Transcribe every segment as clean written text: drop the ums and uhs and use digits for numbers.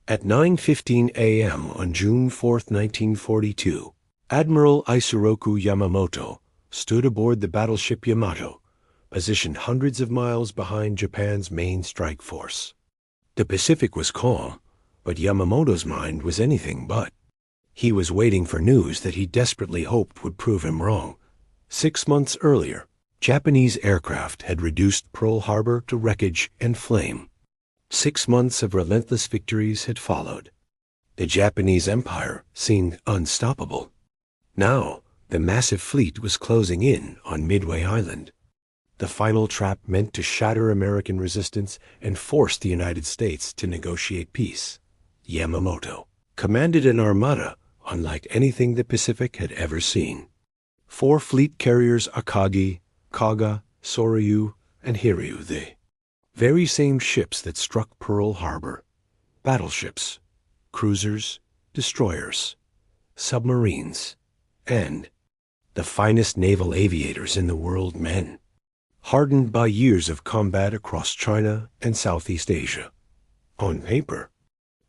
At 9:15 a.m. on June 4, 1942, Admiral Isoroku Yamamoto stood aboard the battleship Yamato, positioned hundreds of miles behind Japan's main strike force. The Pacific was calm, but Yamamoto's mind was anything but. He was waiting for news that he desperately hoped would prove him wrong. 6 months earlier, Japanese aircraft had reduced Pearl Harbor to wreckage and flame. 6 months of relentless victories had followed. The Japanese Empire seemed unstoppable. Now, the massive fleet was closing in on Midway Island. The final trap meant to shatter American resistance and force the United States to negotiate peace. Yamamoto commanded an armada unlike anything the Pacific had ever seen. 4 fleet carriers, Akagi, Kaga, Soryu, and Hiryu, the very same ships that struck Pearl Harbor. Battleships, cruisers, destroyers, submarines, and the finest naval aviators in the world, men, hardened by years of combat across China and Southeast Asia. On paper,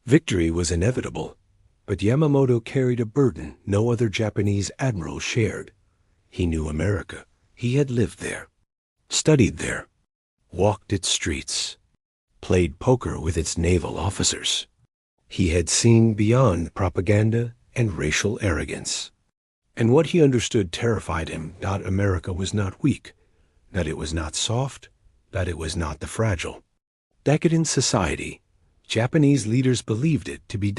victory was inevitable, but Yamamoto carried a burden no other Japanese admiral shared. He knew America. He had lived there, studied there, walked its streets, played poker with its naval officers. He had seen beyond propaganda and racial arrogance. And what he understood terrified him. That America was not weak, that it was not soft, that it was not the fragile. Decadent society, Japanese leaders believed it to be.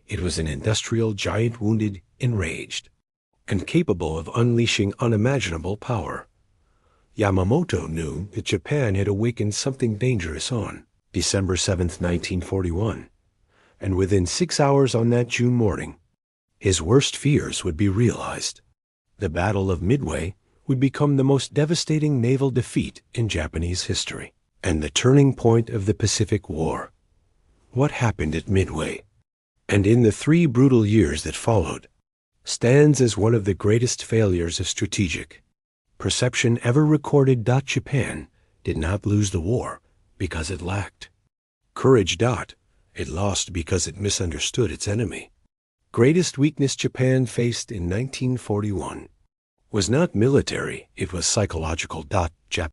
It was an industrial giant, wounded, enraged, and capable of unleashing unimaginable power. Yamamoto knew that Japan had awakened something dangerous on December 7, 1941, and within 6 hours on that June morning, his worst fears would be realized. The Battle of Midway would become the most devastating naval defeat in Japanese history, and the turning point of the Pacific War. What happened at Midway, and in the 3 brutal years that followed, stands as one of the greatest failures of strategic perception ever recorded. Japan did not lose the war because it lacked courage. It lost because it misunderstood its enemy. Greatest weakness Japan faced in 1941 was not military, it was psychological. Japan